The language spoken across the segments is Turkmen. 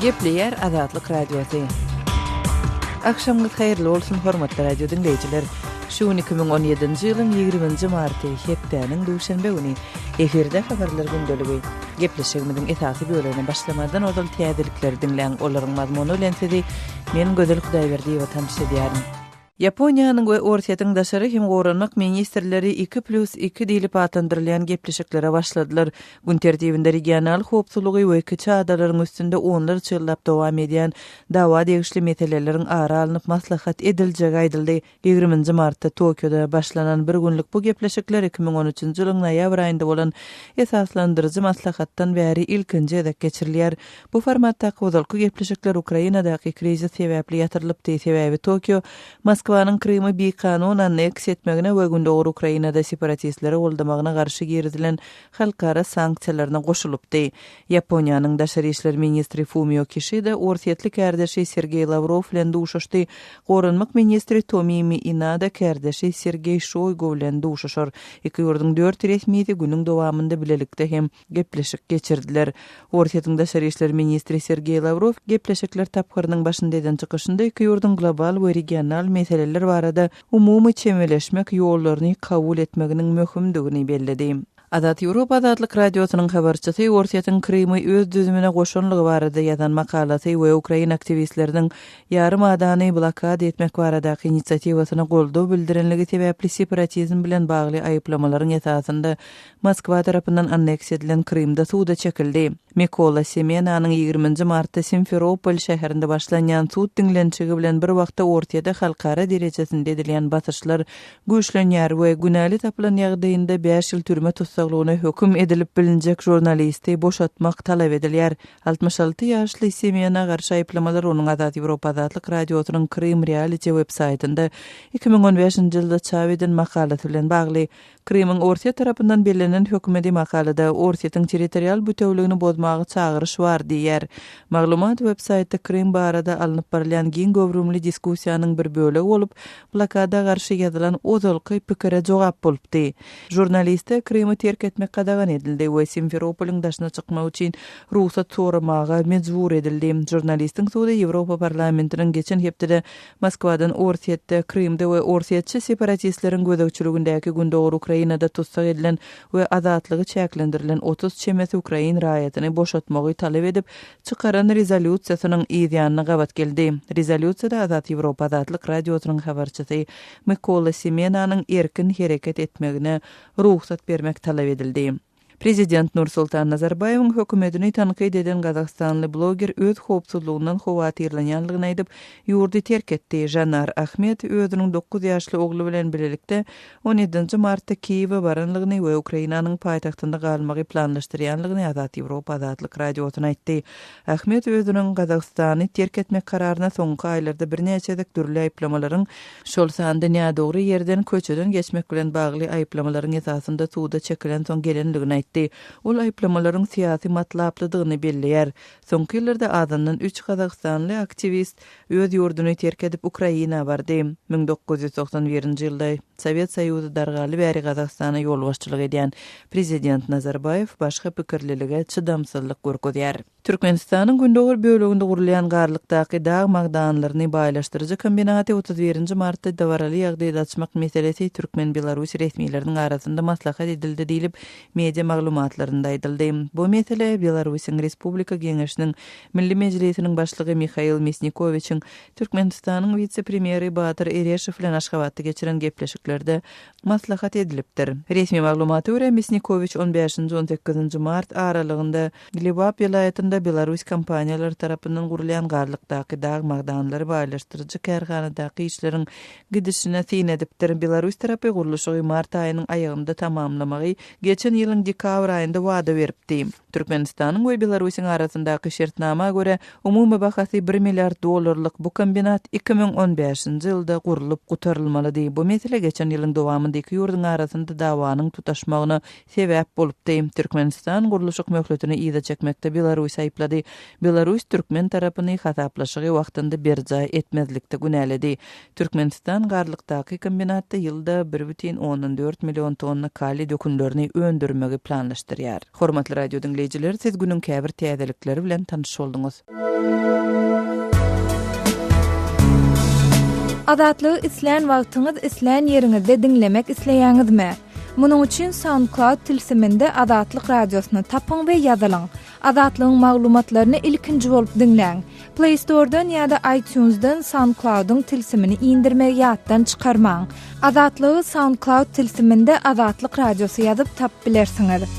Gepleyer Azatlyk Radiosu. Akşamınız hayırlı olsun hormatly radio dinleyijiler. Şu 2017-nji ýylyň 20-nji marty hepdeniň duşanbe güni eferde habarlar gündöligi. Gepleşigimiziň esasy bölümine başlamadan ozal täzelikleri dinleýän olaryň mazmuny bilen men Gözel Hudaýberdi we tanış edýärim. Yaponiýanyň we Orsiýatyň daşary hem goranmak ministrleri 2+2 diýilip atandyrylýan gepleşiklere başladylar. Gün tertibinde regional howpsuzlygy we kiçi adalaryň üstünde onlar çyllap dowam edýän dawa degişli meseleleriň ara alınıp maslahat ediljegi aýdyldy. 20 martda Tokyoda başlanan bir günlük bu gepleşikler 2013-nji ýylyň noýabr aýynda bolan esaslandyrjy maslahatdan bäri ilkinji edek geçirilýär. Bu formatda gozalky gepleşikler Ukrainadaky krizi sebäpli ýatyrylypdy. Sebäbi Tokyo Moskvanyň Krymy bir kanun anneks etmegine we gündöwür Ukrainada separatistlere goldamagyna garşy geridilen halkara sanksiýalaryna goşulypdy. Yaponiýanyň daşary işler ministri Fumio Kishida Orsiýatly kardeşi Sergey Lavrov bilen duşuşdy. Goranmak ministri Tomimi Inada kardeşi Sergey Shoygu bilen duşuşar. Iki ýurduň 4 resmiýeti günüň dowamında bilelikde hem gepleşik geçirdiler. Orsiýatyň daşary işler ministri Sergey Lavrov gepleşikler tapgyrynyň başynda eden çykyşynda iki ýurduň global we regional meseleler barada umumy çemeleşmek ýollaryny kabul etmeginiň möhümdigini belledi. Azat Ýewropa Azatlyk Radiosynyň habarçysy Orsiýatyň Krymy öz düzümine goşanlygy barada ýazan makalasy we Ukraina aktivistleriniň ýarym adany blokada etmek baradaky inisiatiwasyna goldaw bildirenligi sebäpli separatizm bilen bagly aýyplamalaryň esasynda Moskwa tarapyndan anneks edilen Krymda suda çekildi. Mykola Semenanyň 20 martda Simferopol şäherinde başlanýan sud diňlençigi bilen bir wagtda Orsiýada halkara derejesinde edilen basyşlar güýçlenýär we günäli tapylan ýagdaýynda 5 ýyl türme tutsaklygyna höküm edilip bilinjek jurnalisti boşatmak talap edilýär. 66 ýaşly Semena garşy aýyplamalar onuň Azat Ýewropa Azatlyk Radiosynyň Krym Reality websaýtynda 2015-nji ýylda çap eden makalasy bilen bagly. Krymyň Orsiýa tarapyndan belirlenen hökümeti makalada Orsiýatyň territorial bütewligini bozmagy çağırış bar diýär. Maglumat websaýtda Krym barada alınıp barılan giň göwrümli diskussiýanyň bir bölegi bolup, blokada garşy ýazylan ozalky pikire jogap bolupdy. Jurnaliste Krymy terk etmek kadagan edildi we Simferopoliň daşyna çykmak üçin ruhsat soramaga mejbur edildi. Jurnalistiň suda Ýewropa parlamentiniň geçen hepde Moskwadan Orsiýatda Krymda we Orsiýatçy separatistleriň gözegçiligindäki gündöwür Ukrainada tutsak edilen we azatlygy çäklendirilen 30 çemesi Ukrain raýatyny boşatmagy talap edip çykaran rezolýusiýasynyň ýa-da gabat geldi. Rezolýusiýada Azat Ýewropa Azatlyk Radiosynyň habarçysy Mykola Semenanyň erkin hereket etmegine ruhsat bermek talap edildi. Prezident Nursultan Nazarbayewiň hökümetini tanqid eden Gazakstanly bloger öz howpsuzlygynyň howatyrlanýanlygyny aýdyp ýurdy terk etdi. Janar Ahmet özüniň 9 ýaşly ogly bilen birlikde 17 martda Kiýewe baranlygyny we Ukrainanyň paýtagtynda galmagy planlaşdyrýanlygyny Azat Ýewropa Azatlyk Radiosyna aýtdy. Ahmet özüniň Gazakstany terk etmek kararyna soňky aýlarda birnäçe türli aýyplamalaryň şol sanda nädogry ýerden köçeden geçmek bilen bagly aýyplamalaryň esasynda suda çekilen soň gelenligini ol aýyplamalaryň syýasy matlaplydygyny belleýär. Soňky ýyllarda adanyň 3 Gazakstanly aktivist öz ýurduny terk edip Ukraina bardy. 1991-nji ýylda Sowet Soýuzy dargaly bäri Gazakstana ýol başçylyk edýän Prezident Nazarbayew başga pikirlilige çydamsızlyk görkezýär. Türkmenistanyň gündöwür böleginde gurulýan garlykdaky dağ magdanlaryny baýlaşdyrjy kombinaty 31-nji martda dawaraly ýagdaýda açmak meselesi Türkmen-Belarus resmiýetleriniň arasynda maslahat edildi diýilip media maglumatlarynda aýdyldy. Bu mesele Belarusyň Respublika Geňeşiniň Milli Mejlisiniň başlygy Mikhail Mesnikowiçiň Türkmenistanyň vice-premieri Batyr Ereşew bilen Aşgabatda geçiren gepleşiklerde maslahat edilipdir. Resmi maglumata görä Mesnikowiç 15-18 mart aralygynda Glebap vilayetinde Belarus kompaniýalary tarapyndan gurulýan garlykdaky dağ magdanlary baýlaşdyrjy kärhanadaky işleriň gidişine tin edipdir. Belarus tarapy guruluşy mart aýynyň aýagynda tamamlamagy geçen ýylyň dekabr aýynda wada beripdi. Türkmenistanyň we Belarusyň arasyndaky şertnama görä umumy bahasy $1 milliard bu kombinat 2015-nji ýylda gurulup gutarylmaly. Bu mesele geçen ýylyň dowamında iki ýurduň arasynda dawanyň tutaşmagyna sebäp bolupdy. Türkmenistan guruluşyk möhletini ýa-da çekmekde Belarus aýplady. Belarus türkmen tarapyny hataplaşygy wagtynda berja etmezlikde günäledi. Türkmenistan garlykdaky kombinatda ýylda 1,4 million tonna kali dökünlerini öndürmegi planlaşdyrýar. Hormatly radio dinleyijiler, siz günüň käbir täzelikleri bilen tanış bolduňuz. Adatlygy isleýän wagtyňyz isleýän ýeriňizde dinlemek isleýäňizmi? Munuň üçin SoundCloud tilsiminde Adatlyk radiosyny tapyň we ýazylaň. Adatlygyň maglumatlaryny ilkinji bolup dinleň. Play Store'dan ýa-da iTunes'dan SoundCloud'un tilsimini indirmek ýatdan çykarmaň. Adatlygy SoundCloud tilsiminde Adatlyk radiosy ýazyp tap bilersiňiz.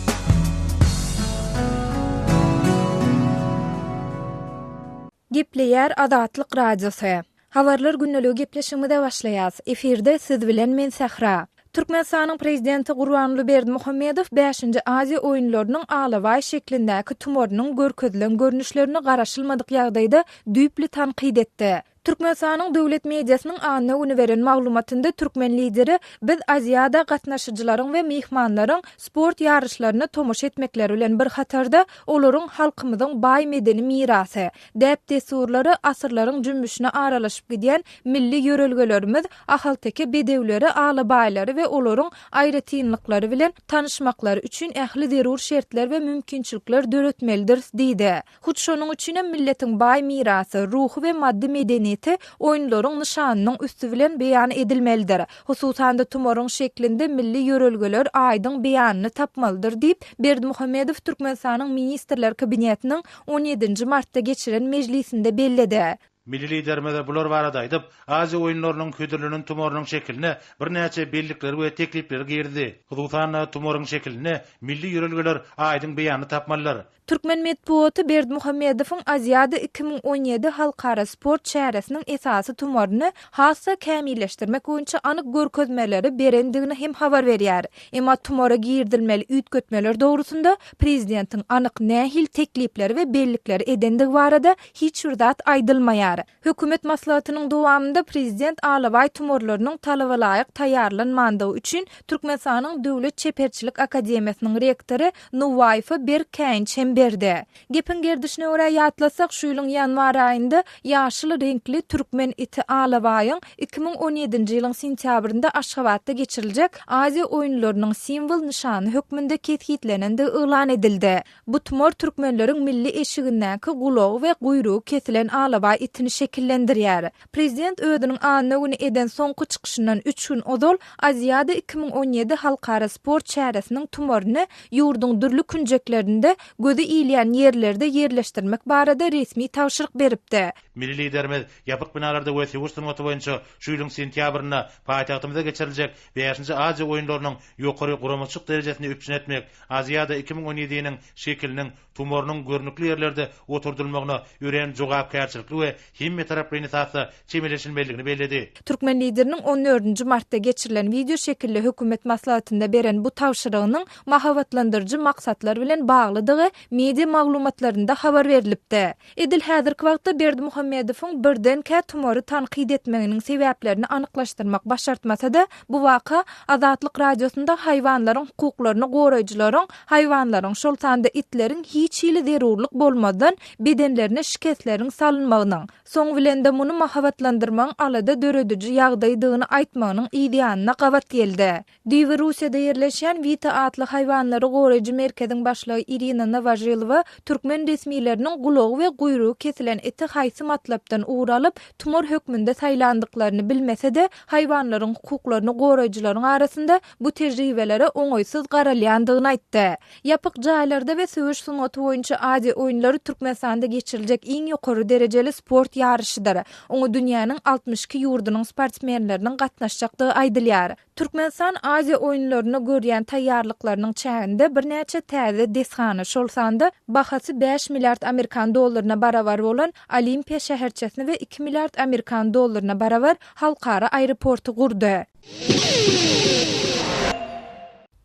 Gepleýär Adatlyk radiosy. Habarlar günneligi gepleşigine başlaýas. Efirde siz bilen men Sahra. Türkmenistanyň prezidenti Gurbanly Berdimuhammedow 5-nji Aziýa oýunlarynyň alaway şeklindäki tumornyň görkezlen görnüşlerini garaşylmadyk ýagdaýda düýpli tanqid etdi. Türkmenistanyň döwlet mediasynyň anyna güni beren maglumatynda türkmen lideri biz Aziýada gatnaşyjylaryň we mehmanlaryň sport ýarışlaryna tomoşa etmekleri bilen bir hatarda olaryň halkymyzyň baý medeni mirasy, däp desurlary asyrlaryň jümbüşine aralaşyp gidýän milli ýörelgelerimiz, ahalteke bedewleri, alabaýlary we olaryň aýratynlyklary bilen tanışmaklary üçin ähli zerur şertler we mümkinçilikler döretmelidir diýdi. Hut şonuň üçin milletiň baý mirasy, ruhy we maddi medeni oýunlaryň nişanynyň üstü bilen beýan edilmelidir. Hususan da tumoryň şeklinde milli ýörelgeler aýdyň beýanyny tapmalydyr diýip Berdimuhammedow Türkmenistanyň ministrler kabinetiniň 17-nji martda geçiren mejlisinde belledi. Milli liderimiz bular barada aýdyp, Aziýa oýunlarynyň ködürlüğünün tumorynyň şekline bir näçe bellikler we teklipler girdi. Hususan tumoryň şekline milli ýörelgeler aýdyň beýanyny tapmalylar. Türkmen medeniýeti Berdimuhammedowyň Aziýada 2017 halkara sport çäresiniň esasy tumoryny hassa kämilleşdirmek boýunça anyk görkezmeleri berendigini hem habar berýär. Emma tumora girdilmeli üýtgetmeler dogrusunda prezidentiň anyk nähil teklipleri we bellikleri edendigi barada hiç bir zat aýdylmaýar. Hökümet maslahatynyň dowamında prezident alaway tumorlarynyň talaby laýyk taýýarlanmandygy üçin Türkmenistanyň Döwlet Çeperçilik Akademiýasynyň rektory Nuwaýfa Berkenç berdi. Gepin gerdişine oraya ýatlasak şu ýylyň ýanwar aýynda ýaşyl renkli türkmen iti alawaýyň 2017-nji ýylyň sentýabrynda Aşgabatda geçiriljek Aziýa oýunlarynyň simbol nişany hökmünde kethitlenen elan edildi. Bu tumor türkmenleriň milli eşigindäki gulagy we guyrugy kesilen alaway itini şekillendirýär. Prezident öýüniň anyna güni eden soňky çykyşyndan 3 gün ozal Aziýada 2017 halkara sport çäresiniň tumoryny ýurduň dürli künjeklerinde gözi iýleýän ýerlerde ýerleşdirmek barada resmi tawşyryk beripdi. Milli liderimiz ýapyk binalarda we Sewursturmaty boýunça şu ýylyň sentýabrynda paýtagtymyzda geçiriljek 5-nji Aziýa oýunlarynyň ýokary guramaçyk derejesini öpçün etmek, Aziýada 2017-niň şekiliniň tumorynyň görnükli ýerlerde oturdylmagyna ýören jogapkärçilikli we hemme taraply tasy çemeleşilmeligini belledi. Türkmen lideriniň 14-nji martda geçirilen video şekilli hökümet maslahatynda beren bu tawşyrygynyň mahabatlandyrjy maksatlar bilen baglydygy media maglumatlarynda habar berilipdi. Edil häzirki wagtda Berdimuhammedowyň birden kä tumory tanqid etmeginiň sebäplerini anyklaşdyrmak başartmasa-da, bu waka Adatlyk radiosunda haýwanlaryň hukuklaryny goraýjylaryň, haýwanlaryň şol tanda itleriň hiç ýyly zerurlyk bolmadan bedenlerine şikestleriň salynmagynyň, soň bilen de muny mahabatlandyrmagyň alada döredici ýagdaýdygyny aýtmagynyň ideýanyna gawat geldi. Diýwe Russiýada ýerleşýän Vita atly haýwanlary goraýjy merkeziň başlygy Irina Novajilova türkmen resmiýetleriniň gulagy we guyrugy kesilen eti haýsy matlapdan uğralyp tumor hökmünde saýlandyklaryny bilmese-de haýwanlaryň hukuklaryny goraýjylaryň arasynda bu tejribelere oňoýsuz garalýandygyny aýtdy. Ýapyk jaýlarda we söwüş sunaty boýunça Aziýa oýunlary Türkmenistanda geçiriljek iň ýokary derejeli sport ýarışydyr. Oňa dünýäniň 62 ýurdunyň sportmenleriniň gatnaşjakdygy aýdylýar. Türkmenistan Aziýa oýunlaryna görýän taýýarlyklarynyň çäginde bir näçe täze deshany şolsanda bahasy 5 milliard Amerikan dollaryna barabar bolan Olimpiya şäherçesini we 2 milliard Amerikan dollaryna barabar halkara aeroportu gurdy.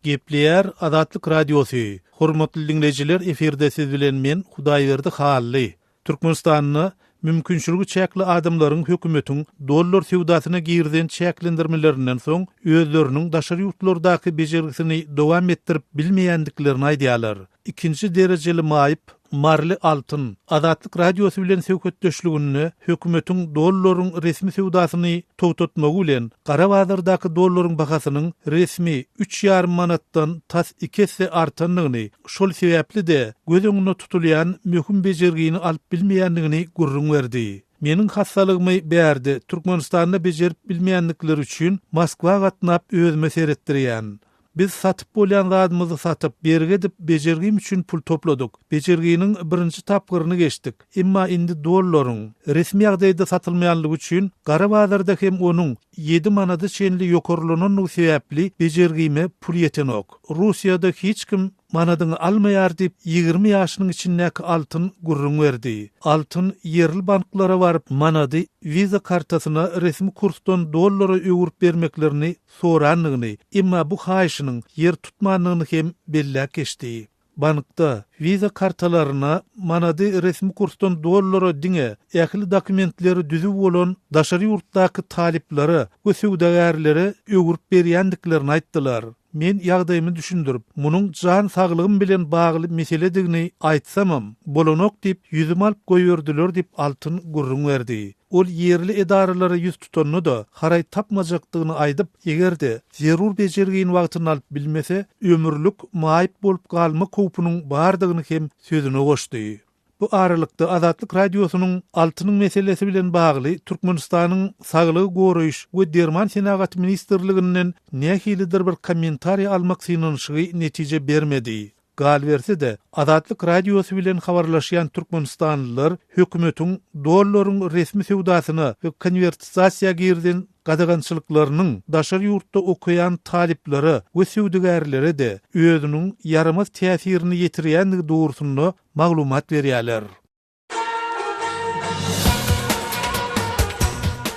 Gepleýär Adatlyk radiosy. Hormatly dinleyijiler, eferde siz bilen men Hudaýberdi Hally. Türkmenistanyň mümkinçiligi çäkli adamlaryň hökümetiň dollar sewdasyna girden çäklendirmelerinden soň özleriniň daşary ýurtlardaky bejergisini dowam etdirip bilmeýändiklerini aýdýarlar. Ikinji derejeli maýyp Marly Altın Azatlyk Radiosu bilen söhbetdeşligini hökümetiň dollaryň resmi sewdasyny towtatmagy bilen Garabazardaky dollaryň bahasynyň resmi 3,5 manatdan tas 2 artanlygyny şol sebäpli de göz öňüne tutulýan möhüm bejergini alyp bilmeýändigini gurrun berdi. Meniň hassalygymy bärdi. Türkmenistanda bejerip bilmeýänlikleri üçin Moskwa gatnap özüme seretdirýän. Biz satyp bolýan zadymyzy satyp berge edip bejergim üçin pul topladyk. Bejerginiň birinji tapgyryny geçdik. Emma indi dollaryň resmi ýagdaýda satylmaýanlygy üçin Garabazarda hem onuň 7 manada çenli ýokarlanyny sebäpli bejergime pul ýetenok. Russiýada hiç kim manadyny almaýar diýip 20 ýaşynyň içindäki altyn gurrun berdi. Altyn yerli banklara barıp manady viza kartasyna resmi kursdan dollara öwürip bermeklerini soranlygyny, emma bu haýyşynyň yer tutmanlygyny hem bellek geçdi. Bankda viza kartalaryna manady resmi kursdan dollara diňe ähli dokumentleri düzüp bolan daşary ýurtdaky talipleri we söwdagärleri öwürip berýändiklerini aýtdylar. Men ýagdaýymy düşündirip, munyň jan saglygym bilen bagly meseledigini aýtsamam, bolanok diýip ýüzüm alyp goýberdiler diýip altyn gurrun berdi. Ol yerli edaralara ýüz tutanny da haray tapmajakdygyny aýdyp, egerde zerur bejergin wagtyny alyp bilmese, ömürlük maýyp bolup galma kopunyň bardygyny hem sözüne goşdy. Bu aralykda Azatlyk Radiosynyň altynyň meselesi bilen bagly Türkmenistanyň saglygy goraýyş we derman senagat ministrliginden nähilidir bir kommentariýa almak synanyşy netije bermedi. Gal berse de Azatlyk Radiosu bilen habarlaşýan türkmenistanlylar hökümetiň dollaryň resmi sewdasyny we konvertasiýa girden gadagançylyklarynyň daşary ýurtda okuyan talipleri we söwdegärleri de özüniň yaramaz täsirini ýetirýändigi dogrusyny maglumat berýärler.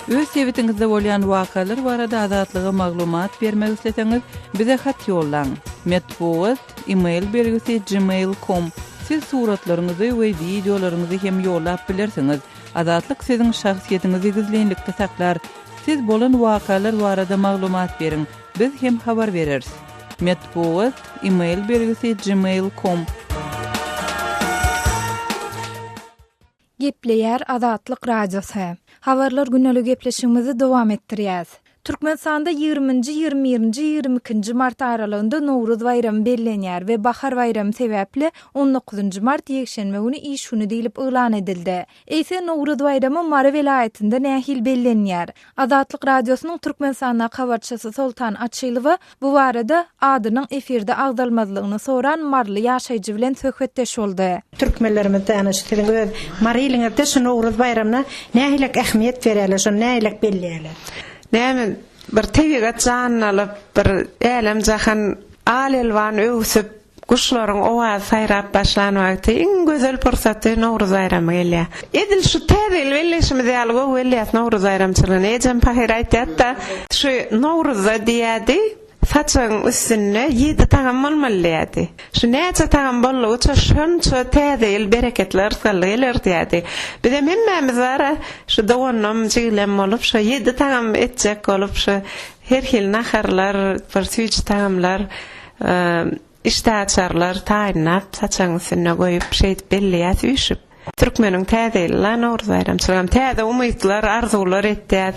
Öz sebetiňizde bolýan wakalar barada azatlyga maglumat bermek isleseňiz, bize hat ýollaň. Metbuat email belgisi gmail.com. Siz suratlaryňyzy we videolaryňyzy hem ýollap bilersiňiz. Azatlyk siziň şahsiýetiniňizi gizlenlikde saklar. Siz bolan wakalar barada maglumat beriň. Biz hem habar bereriz. Metbuat email belgisi gmail.com. Gepleýär Azatlyk Radiosu. Habarlar günlük gepleşigimizi dowam etdirýäs. Türkmenistanda 20-22 mart aralygynda Nowruz bayramy bellenýär we bahar bayramy sebäpli 19 mart ýekşenme güni iş güni diýilip elan edildi. Eýse Nowruz bayramy Mara welaýatynda nähil bellenýär. Azatlyk Radiosynyň Türkmenistanda habarçysy Soltan Açylowy bu barada adynyň efirde agdalmazlygyny soran Marly ýaşaýjy bilen söhbetdeş boldy. Türkmenlerimiz danaşdyryň öz Maryliňerde şu Nowruz bayramyna nähilek ähmiýet berýärler, şu nähilek belleýärler. Näme bir tebigat janylyp bir elem jahan alelwan öwsüp kuşlaryň owa saýrap başlan wagty iň gözel pursaty Nowruz bayramy gelýär. Edil şu täzel belleşimi diýalgo gelýär Nowruz bayramçylygyny ejem pahir aýtdy. Şu Nowruz diýädi. Saçın üstüne 7 tağım olmalıydı. Şu nece tağım bollu uça şunça täze bereketler sallylar diýdi. Bir de memmemiz var, şu dowannam jylem olup şu 7 tağım etjek olup şu her hil naharlar, persüç tağımlar, iştaçarlar taýnap saçyň üstüne goýup şeýit belliýär üşüp. Türkmeniň täzeler Nowruz bayramçylygam täze umytlar, arzular etdiler.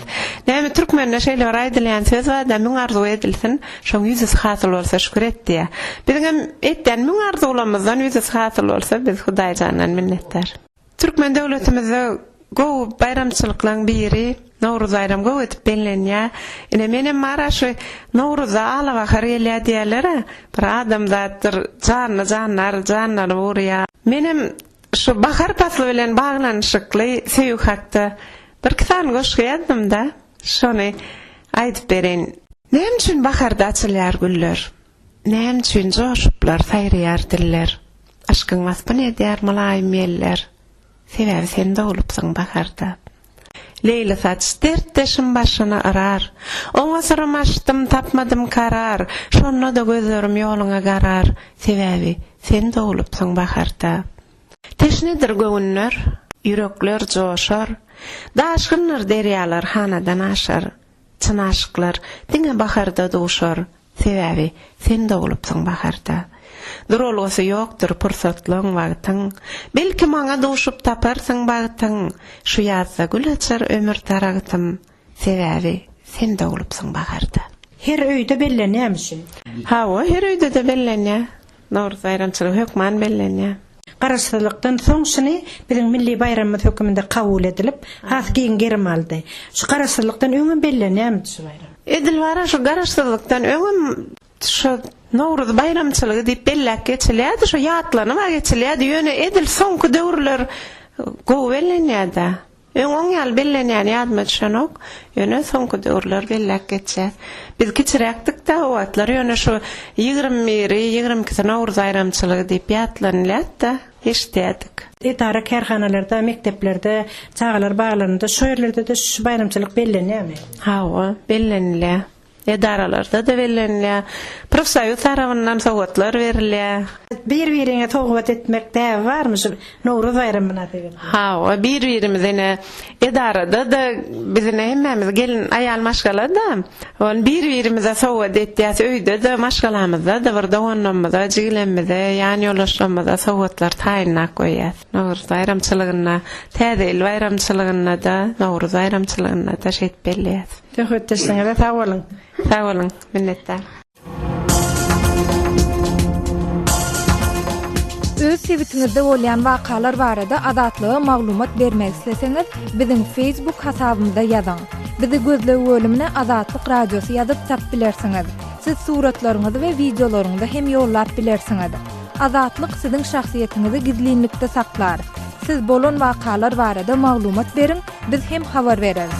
Näme türkmenler şeýle aýdylýan söz var da müň arzu edilsin, şoň ýüzüs hasyl bolsa şükür etdi. Bizim etden müň arzularymyzdan ýüzüs hasyl bolsa biz Hudaýjanyň minnetdar. Türkmen döwletimizde go bayramçylyklaryň biri Nowruz bayram go etip bellenýär. Ine menem mara şu Nowruz ala bahar gelýär diýerler. Bir adamdatyr jannar urýar. Menem şu bahar faslı bilen bağlanışykly söýüp hakda bir kitan goşýardym da şonu aýdyp berin. Näme üçin baharda açylýar güller? Näme üçin joşuplar saýrýar diller? Aşkyň waspan edýär malaýym ýeller. Sebäbi sen dowlupsyň baharda. Leyla saç dertdeşim başına arar. Oňa soramaşdym tapmadym karar. Şonda da gözlerim ýoluňa garar. Sebäbi sen dowlupsyň baharda. Teşnedir göwnler, yürekler joşar. Daşgynlar derýalar hanadan aşar. Çyn aşyklar diňe baharda duşar. Sebäbi sen dowlupsyň baharda. durulgasy ýokdur pursatlaň wagtyň. Belki maňa duşup taparsyň bagtyň. Şu ýazda gül açar ömür taragtym. Sebäbi sen dogulupsyň baharda. Her öýde bellenýärmişin. Hawa her öýde de bellenýär. Noruz aýramçylygy hökman bellenýär. Garaşdyrlykdan soň şuny biziň milli bayramymyz höküminde kabul edilip, has giň gerim aldy. Şu garaşdyrlykdan öňe bellenýärmi şu bayram? Edil bara şu garaşdyrlykdan öňe şu Noruz bayramçylygy diýip bellek geçilýärdi, şu ýatlanyp geçilýärdi. Ýöne edil soňky döwürler gowy bellenýärdi. Öňüň ýaly bellenýär ýadyma düşenok, ýöne soňky döwürler bellek geçýär. Biz keçirekdik de o wagtlar ýöne şu 21-22 Noruz bayramçylygy diýip ýatlanýardy. Eşitdik. Idara kerhanalarda, mekteplerde, çağalar bağlarında, şu yerlerde de şu bayramçılık bellenýärmi? Hawa, bellenýär. Edaralarda da bellenýär. Profsoýuz tarapyndan sowgatlar berilýär. Bir-biriňe togwat etmek de barmy şu Nowruz bayramyna diýip? Hawa, bir-birimizine edarada da bizine hemmemiz gelin aýal maşgalada. Ol bir-birimize sowgat etýäs öýde de maşgalamyzda da bir dowannamyzda, jigilenmizde, ýani ýolaşmamyzda sowgatlar taýynak goýýar. Nowruz bayramçylygyna, täze bayramçylygyna da, Nowruz bayramçylygyna da şeýet belliýär. Töhütdeşiňe sag bolun. Sag bolun, minnettar. Öz sebitiňizde bolýan wakalar barada adatlyga maglumat bermek isleseňiz, biziň Facebook hasabymyzda ýazyň. Bizi gözlegi bölümine Azatlyk Radiosu ýazyp tap bilersiňiz. Siz suratlaryňyzy we videolaryňyzy hem ýollap bilersiňiz. Azatlyk siziň şahsiýetiniňizi gizlinlikde saklar. Siz bolan wakalar barada maglumat beriň, biz hem habar bereriz.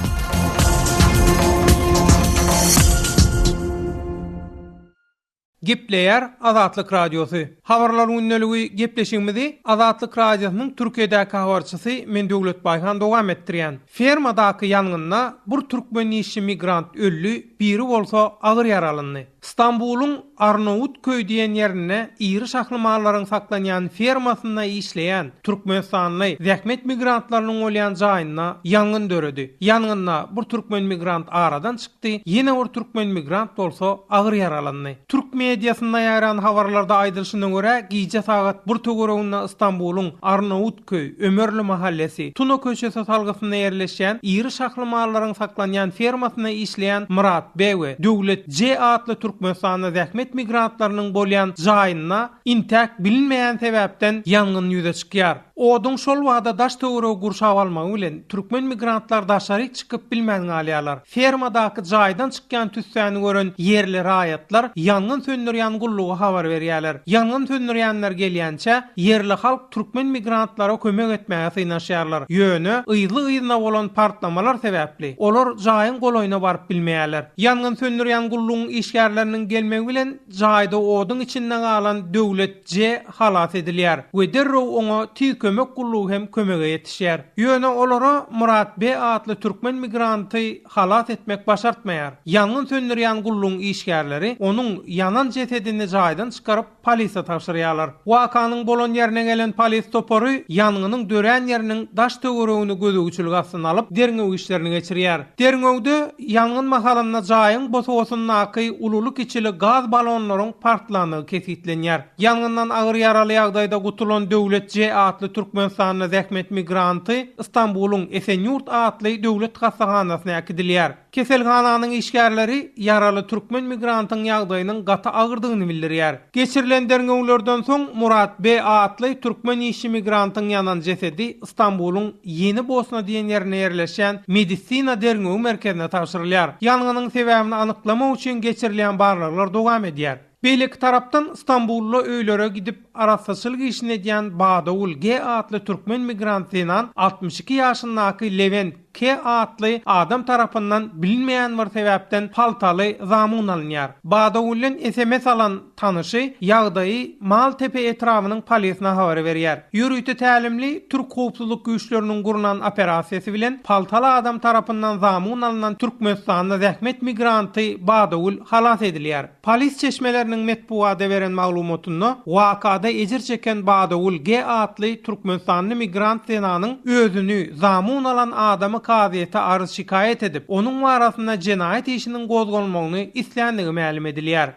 Gepleýär Azatlyk Radiosu. Habarlaryň ünneligi gepleşigimizi Azatlyk Radiosynyň Türkiýedäki habarçysy men Döwlet Baýhan dowam etdirýän. Fermadaky ýangynda bir türkmen işçi migrant öldü, biri bolsa agyr ýaralandy. İstanbul'un Arnavutköy diýen ýerine iri şahlymalaryň saklanýan fermasyna işleýän Türkmenistanly zähmet migrantlarynyň bolýan jaýyna ýangyn döredi. Ýangynda bir türkmen migrant aradan çykdy, ýene bir türkmen migrant bolsa agyr ýaralandy. Türk mediasyna ýaran habarlarda aýdylyşyna görä, giýje sagat 1 töwereginde İstanbul'un Arnavutköy Ömürlü mahallesi Tuna köşesi salgysyna ýerleşýän iri şahlymalaryň saklanýan fermasyna işleýän Murat Bewe Döwlet J atly Türkmenistan'da zähmet migrantlarynyň bolýan jaýyna intäk bilinmeýän sebäpden ýangyn ýüze çykýar. Oduň şol wagda daş töweregi gurşap almagy bilen türkmen migrantlar daşary çykyp bilmäň alýarlar. Fermadaky jaýdan çykýan tüssäni gören yerli raýatlar ýangyn söndürýän gullugy habar berýärler. Ýangyn söndürýänler gelýänçe yerli halk türkmen migrantlara kömek etmäge synaşýarlar. Ýöne ýyly-ýylyna bolan partlamalar sebäpli olar jaýyň goloýuna baryp bilmeýärler. Ýangyn söndürýän gullugyň işgärleriniň gelmegi bilen jaýda oduň içinden galan Döwlet J halat edilýär. We derrew oňa kömek gullugy hem kömege ýetişýär. Ýöne olara Murat B atly türkmen migranty halat etmek başartmaýar. Ýangyn söndürýän gullugyň işgärleri onuň yanan jesedini jaýdan çykaryp polisiýa tapşyrýarlar. Wakanyň bolan ýerine gelen polis topory ýanganyň dörän ýeriniň daş töweregini gözegçilik astyna alyp derňew işlerini geçirýär. Derňewde ýangyn mahalyna jaýyň bosogynyň aky ululuk içili gaz balonlaryň partlanygy kesitlenýär. Ýangyndan agyr ýaraly ýagdaýda gutulan Döwlet J atly Türkmenistanly zähmet migranty İstanbul'un Esenyurt atly döwlet hastahanasyna akidilýär. Keselhananyň işgärleri yaraly türkmen migrantyň ýagdaýynyň gaty agyrdygyny bildirýär. Geçirilen derňewlerden soň Murat B atly türkmen işçi migrantyň ýanan jesedi İstanbul'un Yeni Bosna diýen ýerine ýerleşen medisina derňew merkezine tapşyrylýar. Ýanganyň sebäbini anyklamak üçin geçirilen barlyklar dowam edýär. Beýleki tarapdan İstanbullu öýlere gidip arasaçylyk işini edýän Badawul G atly türkmen migrantynyň 62 ýaşyndaky Levent K atly adam tarapyndan bilinmeýän bir sebäpden paltaly zamun alınýar. Badawulyň SMS alan tanyşy ýagdaýy Maltepe etrawynyň polisiýasyna habar berýär. Ýürüýte tälimli Türk howpsuzlyk güýçleriniň gurulan operasiýasy bilen paltaly adam tarapyndan zamun alynan Türkmenistanda zähmet migranty Badawul halat edilýär. Polis çeşmeleriniň metbuada beren maglumatyna wakada ejir çeken Badawul G atly Türkmenistanly migrant senanyň özüni zamun alan adamy kaziýete arz şikayet edip onuň barasynda jenaýat işiniň gozgolmagyny isländigi ma'lum edilýär.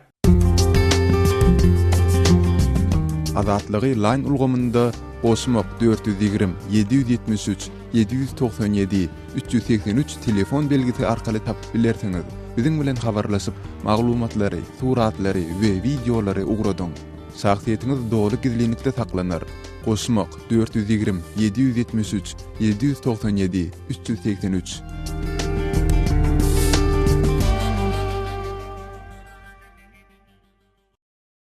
Azatlygy line ulgamynda Osmok 420 773 797 383 telefon belgisi arkaly tapyp bilersiňiz. Biziň bilen habarlaşyp maglumatlary, suratlary we videolary ugradyň. Şahsiýetiniz dogry gizlilikde saklanır. Osmok 420 773 797 383.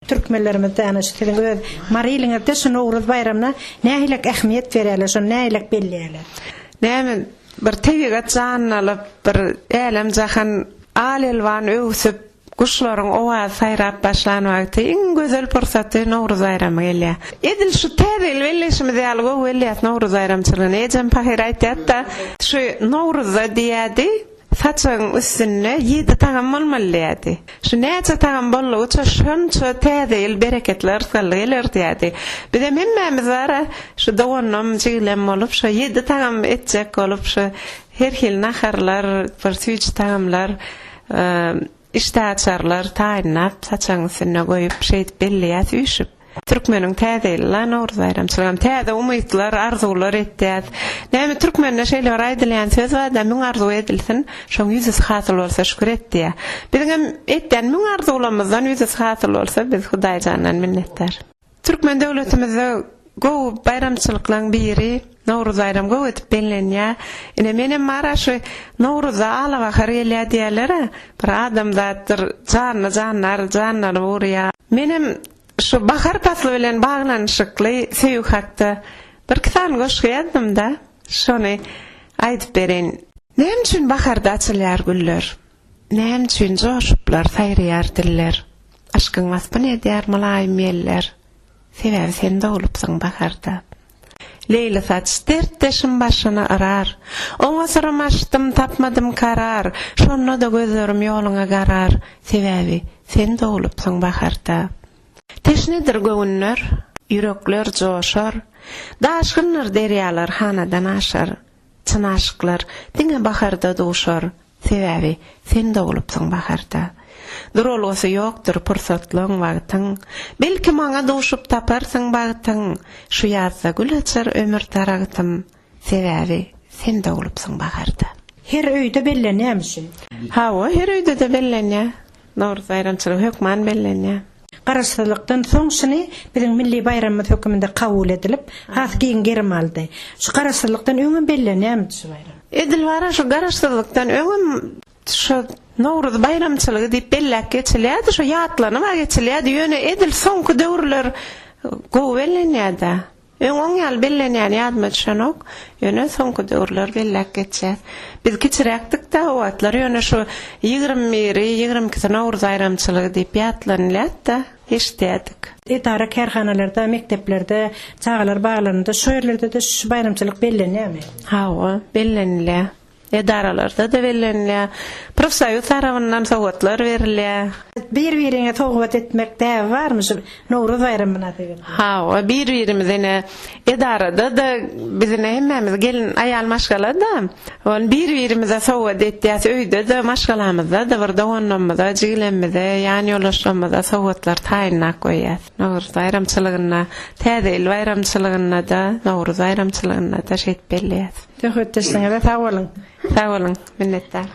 Türkmenlerimizde ana şu tiliňe Mariliňe şu Nowruz bayramına nähilek ähmiýet berýärler, şu nähilek belliýärler. Näme bir tebigat jannalyp bir elem jahan alelwan öwsüp kuşlaryň owa saýrap başlanmakda iň gözel pursatdy Nowruz bayramy gelýär. Edil şu täzel welleşimi diýalgo welliýat Nowruz bayramçylygyny ejem pahyr aýtdy. Şu Nowruzda diýädi saçın üstüne 7 tağam olmalydy. Şu näçe tağam bolly uça şonça täzel bereketler galýar diýdi. Bir de hemmemiz var şu dowannam jylem bolup şu 7 tağam etjek bolup şu her hil naharlar, persüç tağamlar, iştaçarlar taýnap saçyň üstüne goýup şeýit belliýät üşüp. Türkmeniň täzeler Nowruz bayramçylygam täze umytlar, arzular etdi. Näme türkmenler şeýle aýdylýan söz var da müň arzu edilsin, şoň ýüzüs hasyl bolsa şükür etdi. Bizim etden müň arzularymyzdan ýüzüs hasyl bolsa biz Hudaýjanyň minnetdar. Türkmen döwletimizde go bayramçylyklaryň biri Nowruz bayram go etip bellenýär. Ine menem mara şu Nowruz ala wagtyr gelýär diýerler. Bir adam zatdyr, jannar burya. Menem şu bahar faslı bilen bağlanışykly söýük hakda bir kitan goşgaýdym da şonu aýdyp beren. Näme üçin baharda açylýar güller? Näme üçin joşuplar saýrýar diller? Aşkyň waspa edýär malaýym ýeller? Sebäbi sen dogulupsyň baharda. Leyla saç dertdeşim başyna arar. Oňa soramaşdym tapmadym karar. Şonda da gözlerim ýoluňa garar. Sebäbi sen dogulupsyň baharda. Teşnedir göwünler, yürekler joşar. Daşgynlar derýalar hanadan aşar. Çyn aşyklar diňe baharda duşar. Sebäbi sen dogulupsyň baharda. Durulgasy ýokdur pursatlyň wagtyň. Belki maňa duşup taparsyň bagtyň. Şu ýazda gül açar ömür taragtym. Sebäbi sen dogulupsyň baharda. Her öýde bellenýärmi? Hawa her öýde de bellenýär. Nowruz bayramçylygy hökman bellenýär. Garaşdyrlykdan soň şuny biziň milli bayramymyz höküminde kabul edilip, hasgiň gerim aldy. Şu garaşdyrlykdan öňe bellenýärmi şu bayram? Edil wara şu garaşdyrlykdan öňe şu Nowruz bayramçylygy diýip bellek geçilýär, şu ýatlanyma geçilýär. Ýöne edil soňky döwürler go bellenýär. Öňüň ýaly bellenýär ýadyma düşenok. Ýöne soňky döwürler bellek geçýär. Biz keçirekdik da o atlar ýöne şu 21-22 Nowruz bayramçylygy diýip ýatlanýar da eşitdik. Etara kerhanalarda, mekteplerde, çağlar bağlarında, şu yerlerde de şu bayramçylyk bellenýärmi? Hawa, bellenýär. Edaralarda da bellenýär. Profsoýuz tarapyndan sowgatlar berilýär. Bir-biriňe sowgat etmek däbi barmy şu Nowruz bayramyna diýen? Hawa, bir-birimizine edarada da bizine hemmemiz gelin aýal maşgalada. On bir-birimize sowgat etýäs öýde de maşgalamyzda da bir dowannamyzda, jigilemizde, ýani ýolaşmamyzda sowgatlar taýynak goýýar. Nowruz bayramçylygyna, täze bayramçylygyna da, Nowruz bayramçylygyna da şeýit belliýär. Töhütdeşiňe sag bolun. Sag bolun, minnetdar.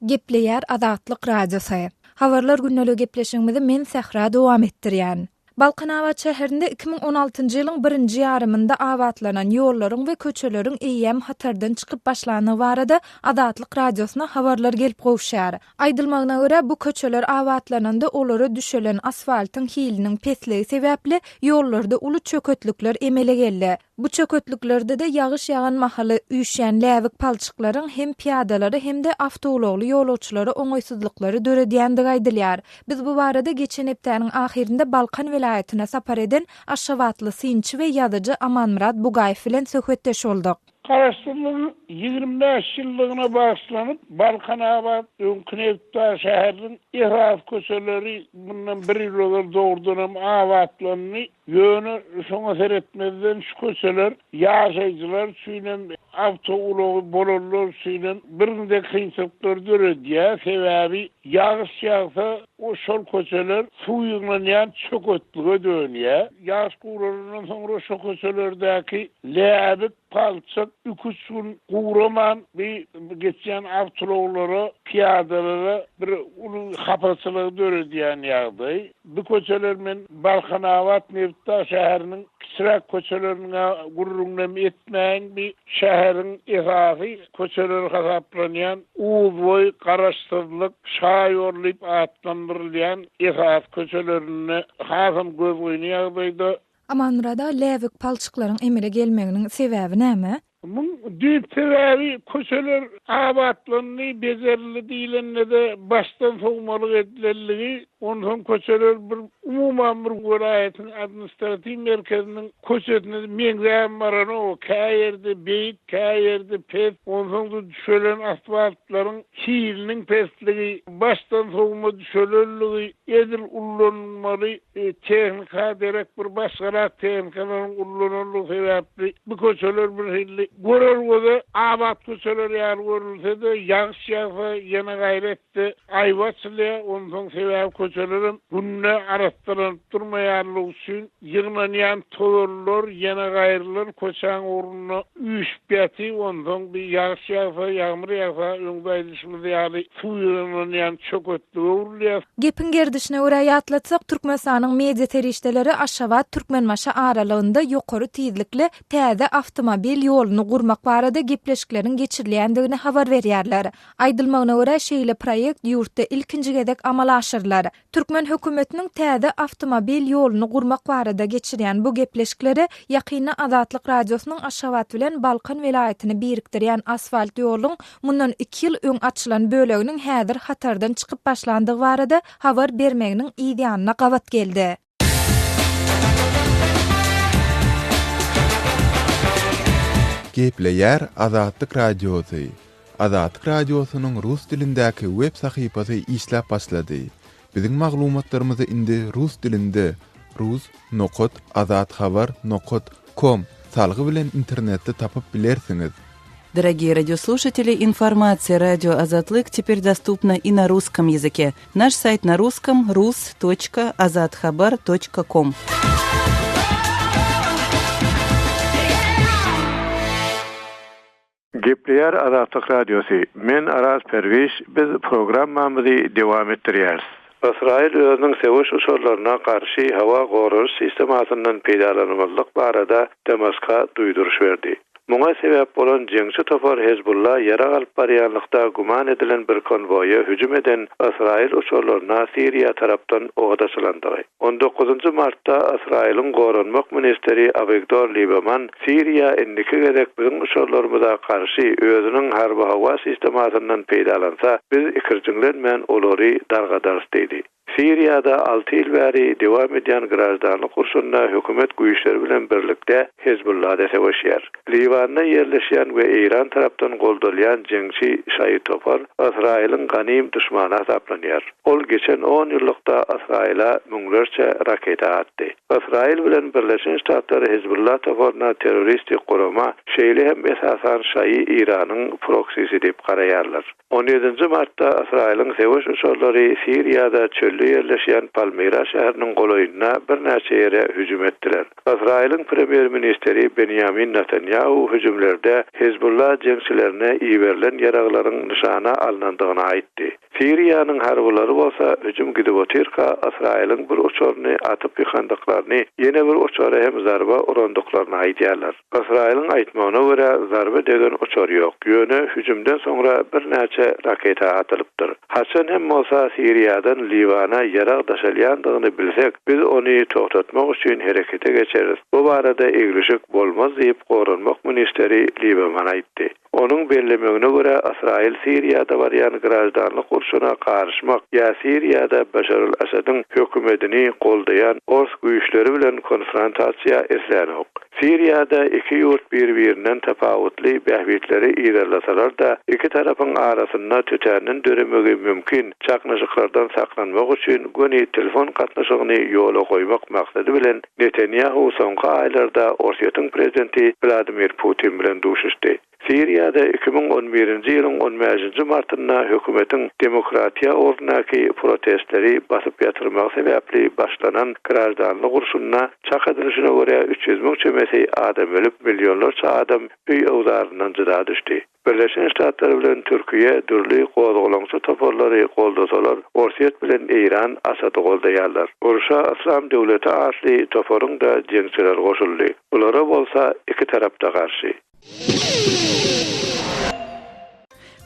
Gepleýär Azatlyk radiosy. Habarlar günnäli gepleşigimizi men Sahra dowam etdirýän. Balkanawat şäherinde 2016-njy ýylyň 1-nji ýarymynda awatlanan ýollaryň we köçeleriň eýem hatardan çykyp başlanyny barada Azatlyk radiosyna habarlar gelip gowşýar. Aýdylmagyna görä bu köçeler awatlananda olary düşelen asfaltyň hiliniň pesligi sebäpli ýollarda uly çökötlükler emele geldi. Bu çökötlüklerde de ýagyş ýagan mahaly üýşän läwik palçyklaryň hem piýadalary hem de awtologly ýolçulary oňaýsyzlyklary döredýändigi aýdylýar. Biz bu barada geçen hepdäniň ahirinde Balkan vilayatyna sapar eden aşawatly synçy we ýazyjy Amanmurad Bugaýew bilen söhbetdeş boldyk. Karaşdyrlygyň 25 ýyllygyna bagşlanyp Balkanawat Öňkünekde şäheriniň ihras köçeleri bundan bir ýyl dogurdunam awatlanny Yönü şoňa seretmezden şu köçeler ýaşaýjylar süýnem awtogulagy bolanlar süýnem birinde kynçylyklar dörediýär. Sebäbi ýağış ýagsa o şol köçeler suýuňdan çökötlüge dönýär. Ýağış guralaryndan soňra şu köçelerdäki läbit palçyk ükusun guraman bir geçen awtogulary piýadalara bir ulu hapaçylygy dörediýän ýagdaý. Bu köçeler men Balkanawat Nevta şäheriniň kiçirak köçelerine gurrungnam etmeýän bir şäherin esasy köçeler hasaplanýan uwboy garaşdyrlyk şaýorlyp atlandyrylýan esas köçelerine hasam göz oýnaýan ýagdaýda. Amanrada läwik palçyklaryň emele gelmeginiň sebäbi näme? Bu düýp sebäbi köçeler abatlandy, bezerli diýilende başdan soňmalyk edilenligi, ondan köçeler bir umuman bir welaýatyň administrativ merkeziniň köçetine meňzäm barany o käýerde beýik, käýerde pes, ondan da düşelen asfaltlaryň çiýiliniň pesligi, başdan soňma düşelenligi, edil ullanmaly tehnika derek bir başga tehnikaların ullananlygy sebäpli bu köçeler bir hilli görelgede abat köçeler ýar görülse de ýağış ýagsa ýene gaýretdi aýwaçly ondan sebäp köçelerin günne araşdyrılyp durmaýanlygy üçin ýyglanýan towerler ýene gaýrylar köçäň orunyna üýşpýäti ondan bir ýağış ýagsa ýağmur ýagsa öňdaýdyşmyzy ýaly suýuňdan çökötlüge urulýar. Gepin gerdişine oraya ýatlatsak Türkmenistanyň media terişdeleri Aşgabat Türkmenmaşa aralygynda ýokary tizlikli täze awtomobil ýoluny gurmak barada gepleşikleriň geçirilýändigini habar berýärler. Aýdylmagyna görä şeýle proýekt ýurtda ilkinji gezek amala aşyrlar. Türkmen hökümetiniň täze awtomobil ýoluny gurmak barada geçirýän bu gepleşikleri ýakyna Azatlyk radiosynyň Aşgabat bilen Balkan welaýatyny birikdirýän asfalt ýoluň mundan 2 ýyl öň açylan böleginiň häzir hatardan çykyp başlandygy barada habar bermeginiň ideýanyna gabat geldi. Gepleýär Azatlyk radiosy. Azatlyk radiosynyň rus dilindäki web sahypasy işläp başlady. Biziň maglumatlarymyzy indi rus dilinde rus.azatxabar.com salgy bilen internetde tapyp bilersiňiz. Дорогие радиослушатели, информация «Радио Азатлык» теперь доступна и на русском языке. Наш сайт на русском rus.azatxabar.com. Gepleýär Azatlyk radiosy. Men Aras Perwiş, biz programmamyzy dowam etdirýäris. İsrail özüniň sewiş uçurlaryna garşy hawa goruş sistemasyndan peýdalanmalyk barada Damaska duýduruş berdi. Muňa sebäp bolan jeňçi topar Hezbollah ýara alyp barýanlykda guman edilen bir konvoýa hüjüm eden İsrail uçurlaryna Siriýa tarapdan ogda çylandy. 19 martda İsrailiň gorunmak ministeri Avigdor Lieberman Siriýa indiki gezek biziň uçurlarymyza garşy özüniň harby hawa sistemasyndan peýdalansa, biz ikirjiňler men olary dargadars dedi. Siriýada 6 ýyl bäri dowam edýän grażdanlyk urşunda hökümet güýçleri bilen birlikde Hezbollah desewişýär. Liwanda ýerleşýän we Iran tarapdan goldurlan jeňçi Şaýy Topar Israiliň ganym düşmany hesaplanýar. Ol geçen 10 ýyllykda Israila müňlerçe raketa atdy. Israil bilen Birleşen Ştatlar Hezbollah toparyna terroristik gurama şeýle hem esasan Şaýy Iranyň proksisi diýip garaýarlar. 17 martda Israiliň sewiş uçurlary Siriýada çölde ýerleşýän Palmyra şäheriniň golaýyna bir näçe ýere hüjüm etdiler. Israiliň premier ministeri Benjamin Netanyahu hüjümlerde Hezbollah jeňçilerine iýerilen ýaraglaryň nişana alınandygyny aýtdy. Siriýanyň harbylary bolsa hüjüm gidip otirka Israiliň bir uçuryny atyp ýykandyklaryny, ýene bir uçura hem zarba urandyklaryny aýdýarlar. Israiliň aýtmagyna görä zarba degen uçur ýok. Ýöne hüjümden soňra bir näçe raketa atylypdyr. Haçan hem bolsa Siriýadan Liwana ýarag daşalýandygyny bilsek, biz ony toktatmak üçin herekete geçeriz. Bu barada eglişik bolmaz diýip gorunmak ministeri Lieberman aýtdy. Onun bellemegine göre İsrail Siriýada barýan grajdanlyk urşuna garşmak ýa Siriýada Başar al-Asadyň hökümetini goldaýan ors güýçleri bilen konfrontasiýa eslenok. Siriýada iki ýurt bir-birinden tapawutly bähbitleri iýerleseler da iki tarapyň arasynda tütänin döremegi mümkin çaknaşyklardan saklanmak üçin göni telefon gatnaşygyny ýola goýmak maksady bilen Netanyahu soňky aýlarda Russiýanyň prezidenti Vladimir Putin bilen duşuşdy. Siriýada 2011-nji ýylyň 15-nji martynda hökümetiň demokratiýa ordunaky protestleri basyp ýatyrmak sebäpli başlanan grajdanlyk urşunyna çak edilijine görä 300 000 çemesi adam ölüp milyonlarça adam öý awzaryndan jyda düşdi. Birleşen Ştatlar bilen Türkiýe dürli gozgulaňçy toporlary goldasalar, Russiýa bilen Iran Asady goldaýarlar. Urşa İslam döwleti asly toporyň da jeňçiler goşuldy. Ulara bolsa iki tarapda garşy.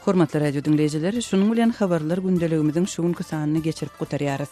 Hormatly radio dinleyijiler, şunuň bilen habarlar gündeligimiziň şuňky sanyny geçirip gutarýarys.